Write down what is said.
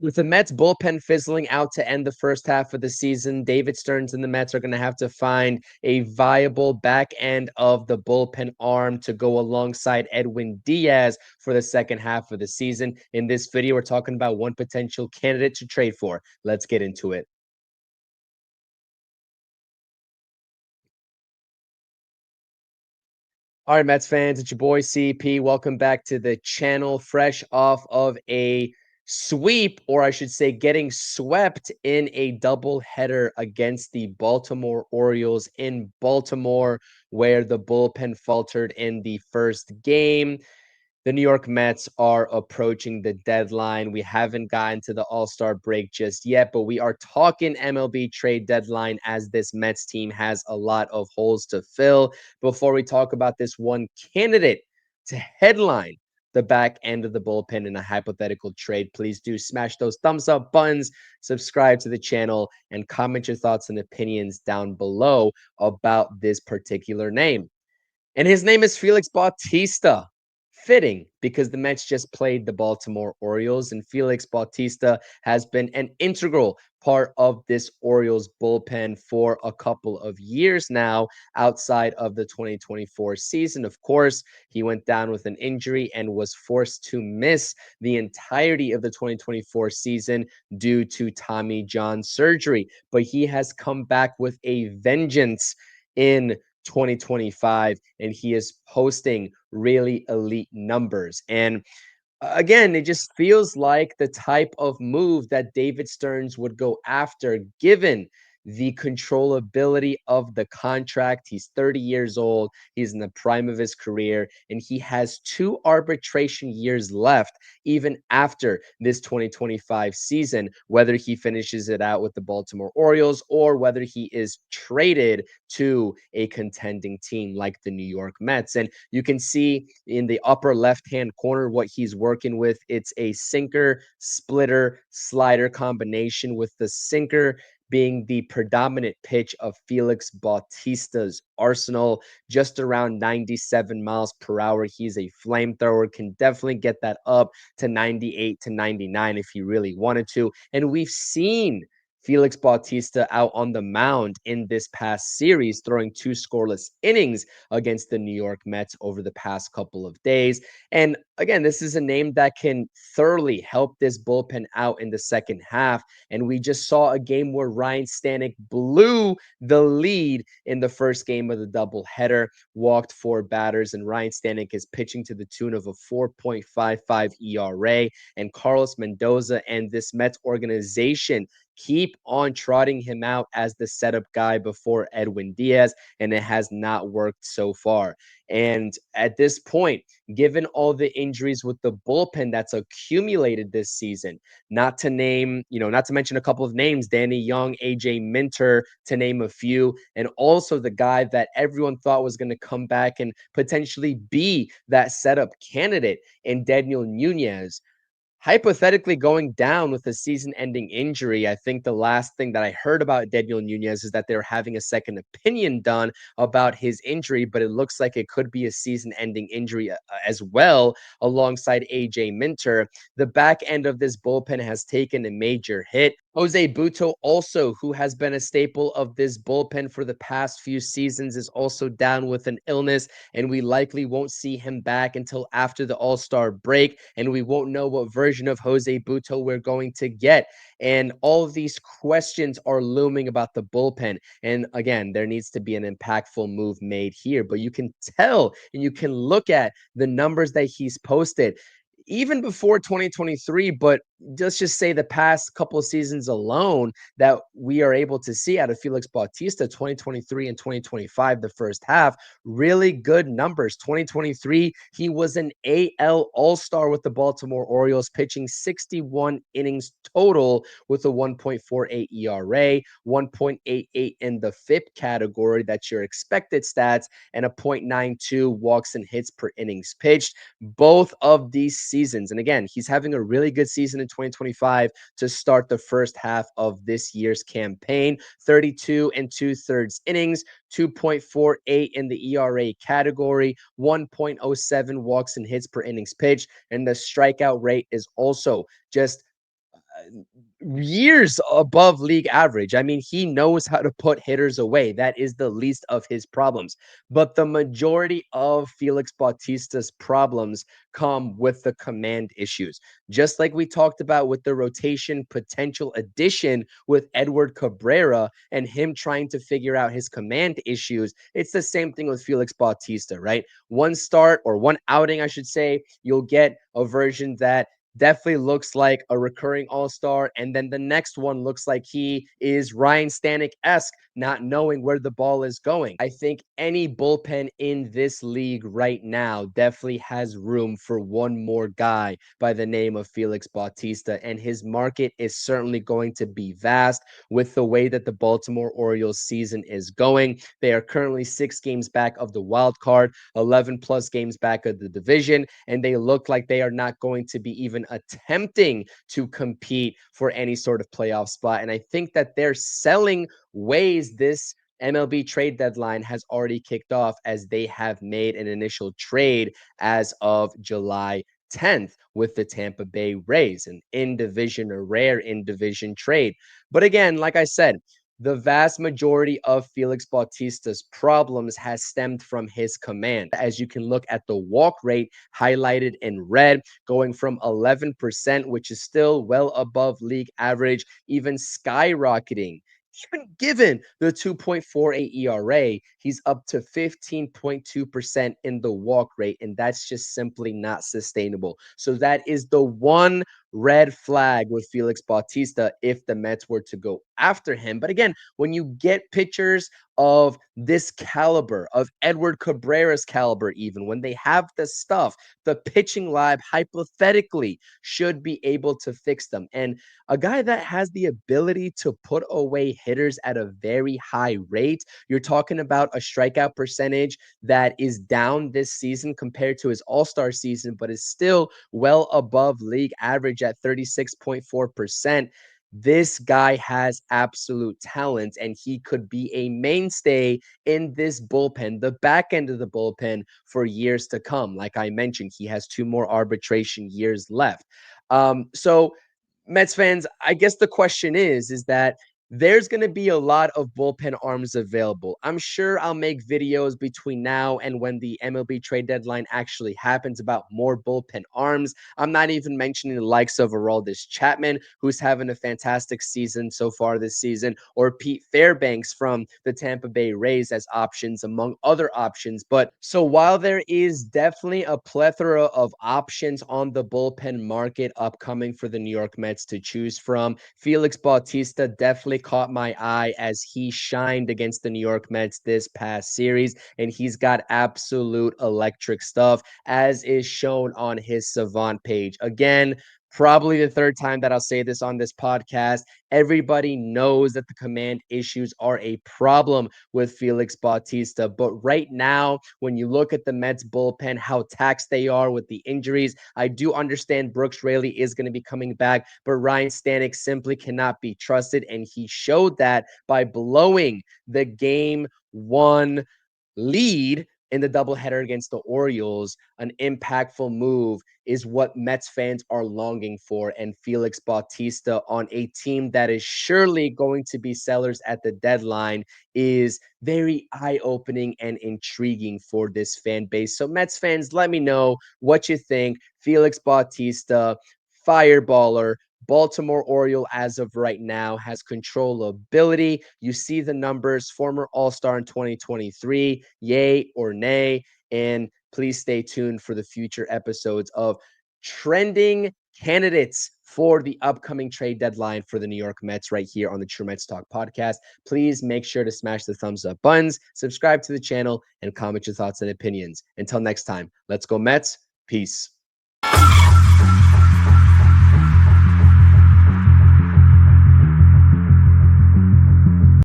With the Mets bullpen fizzling out to end the first half of the season, David Stearns and the Mets are going to have to find a viable back end of the bullpen arm to go alongside Edwin Diaz for the second half of the season. In this video, we're talking about one potential candidate to trade for. Let's get into it. All right, Mets fans, it's your boy CP. Welcome back to the channel, fresh off of a sweep, or I should say, getting swept in a doubleheader against the Baltimore Orioles in Baltimore, where the bullpen faltered in the first game. The New York Mets are approaching the deadline. We haven't gotten to the All-Star break just yet, but we are talking MLB trade deadline as this Mets team has a lot of holes to fill. Before we talk about this one candidate to headline the back end of the bullpen in a hypothetical trade, please do smash those thumbs up buttons, subscribe to the channel, and comment your thoughts and opinions down below about this particular name. And his name is Felix Bautista. Fitting because the Mets just played the Baltimore Orioles, and Felix Bautista has been an integral part of this Orioles bullpen for a couple of years now outside of the 2024 season. Of course, he went down with an injury and was forced to miss the entirety of the 2024 season due to Tommy John surgery, but he has come back with a vengeance in 2025, and he is posting really elite numbers. And again, it just feels like the type of move that David Stearns would go after, given the controllability of the contract. He's 30 years old. He's in the prime of his career, and he has 2 arbitration years left, even after this 2025 season, whether he finishes it out with the Baltimore Orioles or whether he is traded to a contending team like the New York Mets. And you can see in the upper left-hand corner what he's working with. It's a sinker, splitter, slider combination, with the sinker being the predominant pitch of Felix Bautista's arsenal, just around 97 miles per hour. He's a flamethrower, can definitely get that up to 98 to 99 if he really wanted to. And we've seen Felix Bautista out on the mound in this past series, throwing 2 scoreless innings against the New York Mets over the past couple of days. And again, this is a name that can thoroughly help this bullpen out in the second half. And we just saw a game where Ryan Stanek blew the lead in the first game of the doubleheader, walked 4 batters, and Ryan Stanek is pitching to the tune of a 4.55 ERA. And Carlos Mendoza and this Mets organization keep on trotting him out as the setup guy before Edwin Diaz, and it has not worked so far. And at this point, given all the injuries with the bullpen that's accumulated this season, not to mention a couple of names, Danny Young, AJ Minter, to name a few, and also the guy that everyone thought was going to come back and potentially be that setup candidate in Daniel Nunez, hypothetically going down with a season-ending injury. I think the last thing that I heard about Daniel Nunez is that they're having a second opinion done about his injury, but it looks like it could be a season-ending injury as well, alongside AJ Minter. The back end of this bullpen has taken a major hit. Jose Butto, also, who has been a staple of this bullpen for the past few seasons, is also down with an illness, and we likely won't see him back until after the All-Star break, and we won't know what version of Jose Butto we're going to get. And all of these questions are looming about the bullpen. And again, there needs to be an impactful move made here, but you can tell and you can look at the numbers that he's posted even before 2023, but let's just say the past couple of seasons alone that we are able to see out of Felix Bautista, 2023 and 2025, the first half, really good numbers. 2023, he was an AL All-Star with the Baltimore Orioles, pitching 61 innings total with a 1.48 ERA, 1.88 in the FIP category, that's your expected stats, and a .92 walks and hits per innings pitched. Both of these seasons, and again, he's having a really good season in 2025 to start the first half of this year's campaign. 32 and 2/3 innings, 2.48 in the ERA category, 1.07 walks and hits per innings pitched, and the strikeout rate is also just years above league average. I mean, he knows how to put hitters away. That is the least of his problems. But the majority of Felix Bautista's problems come with the command issues. Just like we talked about with the rotation potential addition with Edward Cabrera and him trying to figure out his command issues, it's the same thing with Felix Bautista, right? One start or one outing, I should say, you'll get a version that definitely looks like a recurring all-star. And then the next one looks like he is Ryan Stanek-esque, not knowing where the ball is going. I think any bullpen in this league right now definitely has room for one more guy by the name of Felix Bautista. And his market is certainly going to be vast with the way that the Baltimore Orioles season is going. They are currently 6 games back of the wild card, 11 plus games back of the division, and they look like they are not going to be even attempting to compete for any sort of playoff spot. And I think that they're selling ways this MLB trade deadline has already kicked off, as they have made an initial trade as of July 10th with the Tampa Bay Rays, an in-division, a rare in-division trade. But again, like I said, the vast majority of Felix Bautista's problems has stemmed from his command. As you can look at the walk rate highlighted in red, going from 11%, which is still well above league average, even skyrocketing. Even given the 2.48 ERA, he's up to 15.2% in the walk rate, and that's just simply not sustainable. So that is the one red flag with Felix Bautista if the Mets were to go after him. But again, when you get pitchers of this caliber, of Edward Cabrera's caliber, even when they have the stuff, the pitching lab hypothetically should be able to fix them. And a guy that has the ability to put away hitters at a very high rate, you're talking about a strikeout percentage that is down this season compared to his all-star season, but is still well above league average at 36.4%. This guy has absolute talent, and he could be a mainstay in this bullpen, the back end of the bullpen, for years to come. Like I mentioned, he has 2 more arbitration years left. So Mets fans, I guess the question is that there's going to be a lot of bullpen arms available. I'm sure I'll make videos between now and when the MLB trade deadline actually happens about more bullpen arms. I'm not even mentioning the likes of Aroldis Chapman, who's having a fantastic season so far this season, or Pete Fairbanks from the Tampa Bay Rays as options, among other options. But so while there is definitely a plethora of options on the bullpen market upcoming for the New York Mets to choose from, Felix Bautista definitely caught my eye as he shined against the New York Mets this past series, and he's got absolute electric stuff, as is shown on his Savant page. Again, probably the third time that I'll say this on this podcast. Everybody knows that the command issues are a problem with Felix Bautista. But right now, when you look at the Mets bullpen, how taxed they are with the injuries, I do understand Brooks Raley is going to be coming back, but Ryan Stanek simply cannot be trusted. And he showed that by blowing the game 1 lead in the doubleheader against the Orioles. An impactful move is what Mets fans are longing for. And Felix Bautista on a team that is surely going to be sellers at the deadline is very eye-opening and intriguing for this fan base. So Mets fans, let me know what you think. Felix Bautista, fireballer, Baltimore Oriole, as of right now, has controllability. You see the numbers, former All-Star in 2023, yay or nay. And please stay tuned for the future episodes of trending candidates for the upcoming trade deadline for the New York Mets right here on the True Mets Talk podcast. Please make sure to smash the thumbs up buttons, subscribe to the channel, and comment your thoughts and opinions. Until next time, let's go Mets. Peace.